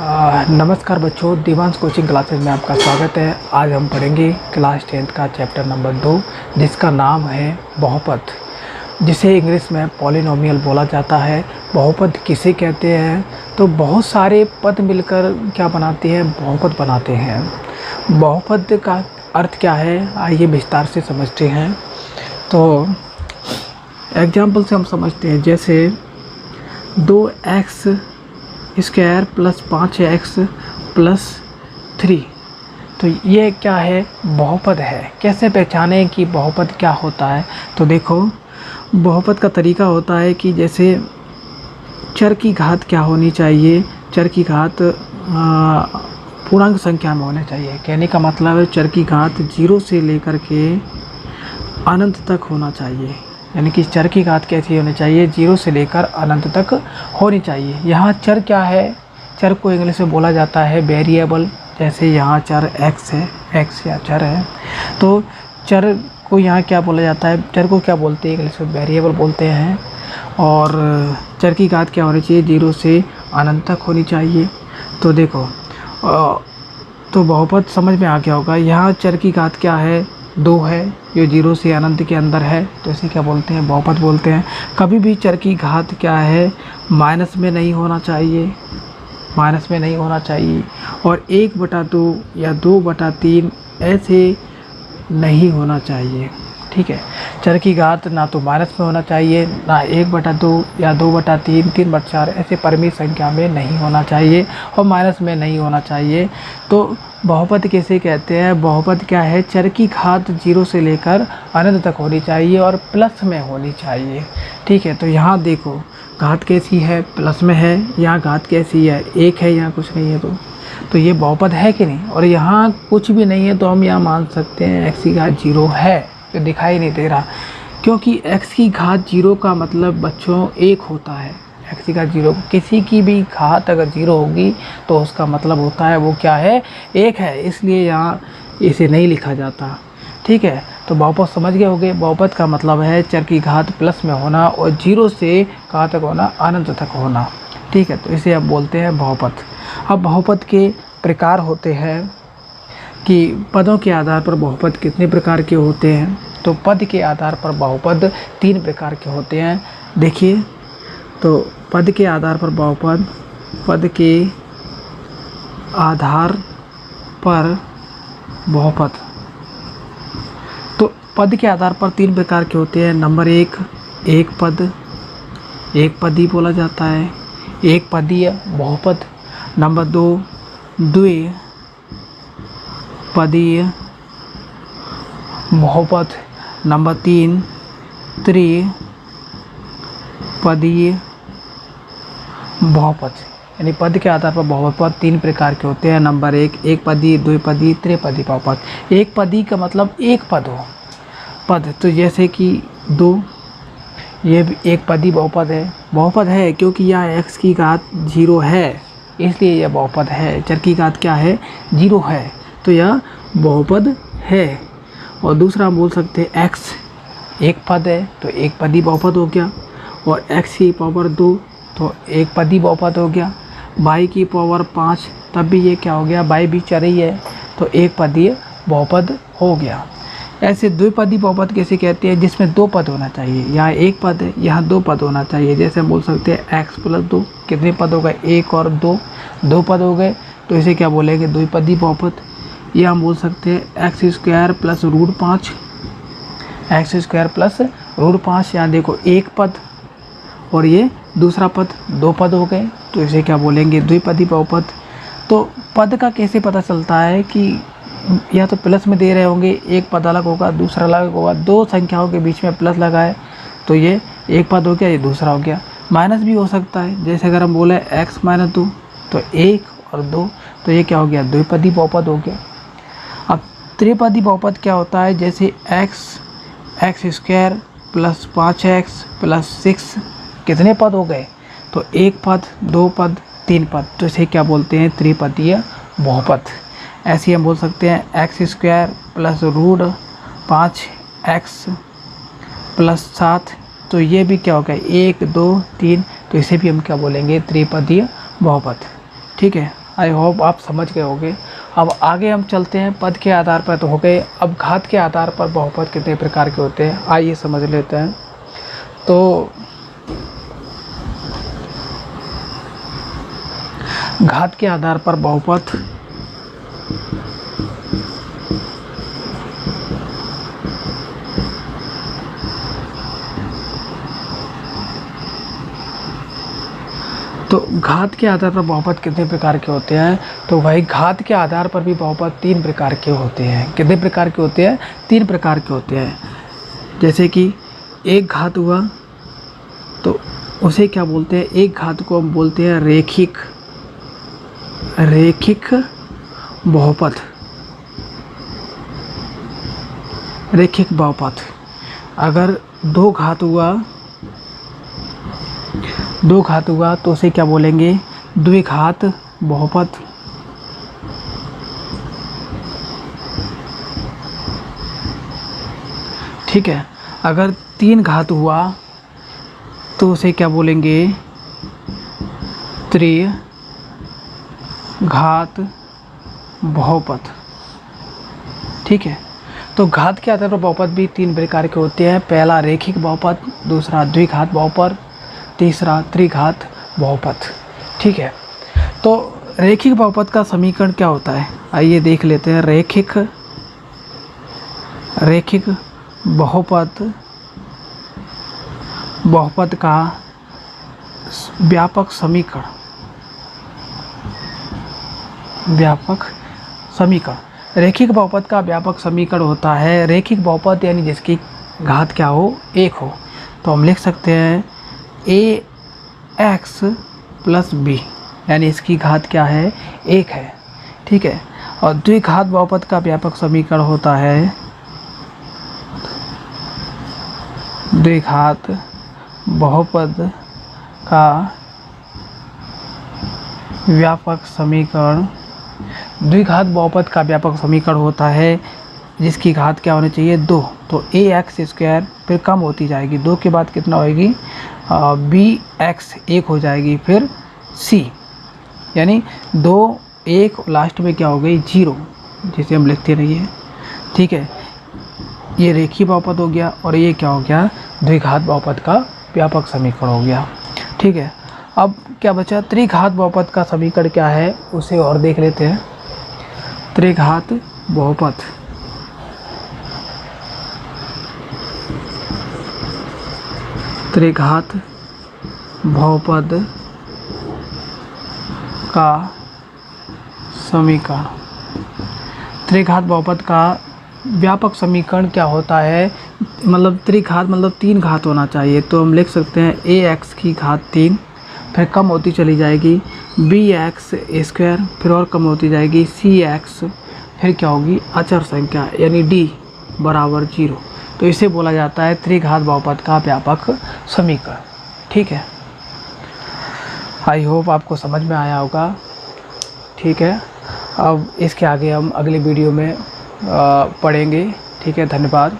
नमस्कार बच्चों, Divansh coaching classes में आपका स्वागत है। आज हम पढ़ेंगे क्लास 10th का चैप्टर नंबर 2, जिसका नाम है बहुपद, जिसे इंग्लिश में पॉलिनोमियल बोला जाता है। बहुपद किसे कहते हैं? तो बहुत सारे पद मिलकर क्या बनाते हैं? बहुपद बनाते हैं। बहुपद का अर्थ क्या है, आइए विस्तार से समझते हैं। तो एग्जाम्पल से हम समझते हैं, जैसे 2x square plus 5x plus 3, तो ये क्या है? बहुपद है। कैसे पहचानें कि बहुपद क्या होता है? तो देखो, बहुपद का तरीका होता है कि जैसे चर की घात क्या होनी चाहिए? चर की घात पूर्णांक संख्या में होनी चाहिए। कहने का मतलब है चर की घात 0 से लेकर के अनंत तक होना चाहिए। यानी कि चर की घात कैसी होनी चाहिए? 0 से लेकर अनंत तक होनी चाहिए। यहाँ चर क्या है? चर को इंग्लिश में बोला जाता है वेरिएबल। जैसे यहाँ चर x है, x या चर है, तो चर को यहाँ क्या बोला जाता है? चर को क्या बोलते हैं? इंग्लिश में वेरिएबल बोलते हैं। और चर की घात क्या होनी चाहिए? 0 से अनंत तक होनी चाहिए। तो देखो, तो बहुपद समझ में आ गया होगा। यहाँ चर की घात क्या है? 2 है, जो 0 से अनंत के अंदर है, तो इसे क्या बोलते हैं? बहुपद बोलते हैं। कभी भी चर की घात क्या है? माइनस में नहीं होना चाहिए, माइनस में नहीं होना चाहिए। और 1/2 या 2/3 ऐसे नहीं होना चाहिए। ठीक है, चर की घात ना तो माइनस में होना चाहिए, ना 1/2 या 2/3, 3/4 ऐसे परिमित संख्या में नहीं होना चाहिए, और माइनस में नहीं होना चाहिए। तो बहुपद किसे कहते हैं? बहुपद क्या है? चर की घात 0 से लेकर अनंत तक होनी चाहिए और प्लस में होनी चाहिए। ठीक है, तो यहाँ देखो घात कैसी है? प्लस में है। यहाँ घात कैसी है? 1 है, यहाँ कुछ नहीं है। तो ये बहुपद है कि नहीं? और यहाँ कुछ भी नहीं है, तो हम यहाँ मान सकते हैं x की घात 0 है, तो दिखाई नहीं दे रहा, क्योंकि x की घात 0 का मतलब बच्चों 1 होता है। x की घात 0, किसी की भी घात अगर 0 होगी तो उसका मतलब होता है वो क्या है? 1 है। इसलिए यहाँ इसे नहीं लिखा जाता। ठीक है, तो बहुपद समझ गए होंगे। बहुपद का मतलब है चर की घात प्लस में होना और 0 से कहाँ तक होना? अनंत तक होना। ठीक है, तो इसे अब बोलते हैं बहुपद। अब बहुपद के प्रकार होते हैं कि पदों के आधार पर बहुपद कितने प्रकार के होते हैं। तो पद के आधार पर बहुपद 3 प्रकार के होते हैं। देखिए, तो पद के आधार पर बहुपद, पद के आधार पर बहुपद, तो पद के आधार पर 3 प्रकार के होते हैं। नंबर 1, एक पद, एक पदी बोला जाता है, एक पदीय बहुपद। नंबर 2, द्विपदीय बहुपद। नंबर 3, त्रिपदीय बहुपद। यानी पद के आधार पर बहुपद 3 प्रकार के होते हैं। नंबर 1, एक पदी, द्विपदी, त्रिपदी बहुपद। एक पदी का मतलब एक पद हो। पद तो जैसे कि 2, ये भी एक पदी बहुपद है। बहुपद है क्योंकि यह x की घात 0 है, इसलिए यह बहुपद है। चर की घात क्या है? 0 है, तो यह बहुपद है। और दूसरा हम बोल सकते हैं x एक पद है, तो एक पदी बहुपद हो गया। और x की पावर 2, तो एक पदी बहुपद हो गया। y की पावर 5, तब भी ये क्या हो गया? y भी चर ही है, तो एक पदीय बहुपद हो गया। ऐसे द्विपदी बहुपद कैसे कहते हैं? जिसमें 2 पद होना चाहिए। यहाँ एक पद है, यहाँ 2 पद होना चाहिए। जैसे हम बोल सकते हैं x + 2, कितने पद हो गए? 1 और 2, 2 पद हो गए, तो इसे क्या बोलेंगे? द्विपदी बहुपद। ये हम बोल सकते हैं x² + √5, x² + √5। यहाँ देखो एक पद और ये दूसरा पद, 2 पद हो गए, तो इसे क्या बोलेंगे? द्विपदी बहुपद। तो पद का कैसे पता चलता है कि या तो प्लस में दे रहे होंगे, एक पद अलग होगा, दूसरा अलग होगा, 2 संख्याओं के बीच में प्लस लगाए, तो ये एक पद हो गया, ये दूसरा हो गया। माइनस भी हो सकता है, जैसे अगर हम बोले x - 2, तो 1 और 2, तो ये क्या हो गया? द्विपदी बहुपद हो गया। अब त्रिपदी बहुपद क्या होता है? जैसे x² + 5x + 6, कितने पद हो गए? तो 1 पद, 2 पद, 3 पद, तो इसे क्या बोलते हैं? त्रिपदीय बहुपद। ऐसे ही हम बोल सकते हैं x² + √5x + 7, तो ये भी क्या हो गया? 1, 2, 3, तो इसे भी हम क्या बोलेंगे? त्रिपदीय बहुपद। ठीक है, आई होप आप समझ गए होंगे। अब आगे हम चलते हैं। पद के आधार पर तो हो गए, अब घात के आधार पर बहुपद कितने प्रकार के होते हैं आइए समझ लेते हैं। तो घात के आधार पर बहुपद तो घात के आधार पर बहुपद कितने प्रकार के होते हैं? तो भाई घात के आधार पर भी बहुपद 3 प्रकार के होते हैं। कितने प्रकार के होते हैं? 3 प्रकार के होते हैं। जैसे कि एक घात हुआ तो उसे क्या बोलते हैं? एक घात को हम बोलते हैं रैखिक बहुपद। रैखिक बहुपद। अगर दो घात हुआ तो उसे क्या बोलेंगे? द्विघात बहुपद। ठीक है। अगर 3 घात हुआ तो उसे क्या बोलेंगे? त्रिघात बहुपद। ठीक है। तो घात के आधार पर बहुपद भी 3 प्रकार के होते हैं। पहला रैखिक बहुपद, दूसरा द्विघात बहुपद, तीसरा त्रिघात बहुपद। ठीक है। तो रैखिक बहुपद का समीकरण क्या होता है आइए देख लेते हैं। रैखिक बहुपद का व्यापक समीकरण। रैखिक बहुपद का व्यापक समीकरण होता है रैखिक बहुपद यानी जिसकी घात क्या हो? 1 हो। तो हम लिख सकते हैं ax + b यानी इसकी घात क्या है? 1 है। ठीक है। और द्विघात बहुपद का व्यापक समीकरण होता है द्विघात बहुपद का व्यापक समीकरण। द्विघात बहुपद का व्यापक समीकरण होता है जिसकी घात क्या होनी चाहिए? 2। तो ax² फिर कम होती जाएगी, 2 के बाद कितना होएगी? bx 1 हो जाएगी, फिर c यानी 2 1 लास्ट में क्या हो गई? 0, जिसे हम लिखते रहिए। ठीक है। ये रैखिक बहुपद हो गया और ये क्या हो गया? द्विघात बहुपद का व्यापक समीकरण हो गया। ठीक है। अब क्या बचा? त्रिघात बहुपद का समीकरण क्या है उसे और देख लेते हैं। त्रिघात बहुपद का समीकरण। त्रिघात बहुपद का व्यापक समीकरण क्या होता है? मतलब त्रिघात मतलब 3 घात होना चाहिए। तो हम लिख सकते हैं ax की घात 3 फिर कम होती चली जाएगी bx² फिर और कम होती जाएगी cx फिर क्या होगी? अचर संख्या यानी d = 0। तो इसे बोला जाता है त्रिघात बहुपद का व्यापक समीकरण। ठीक है। आई होप आपको समझ में आया होगा। ठीक है। अब इसके आगे हम अगली वीडियो में पढ़ेंगे। ठीक है। धन्यवाद।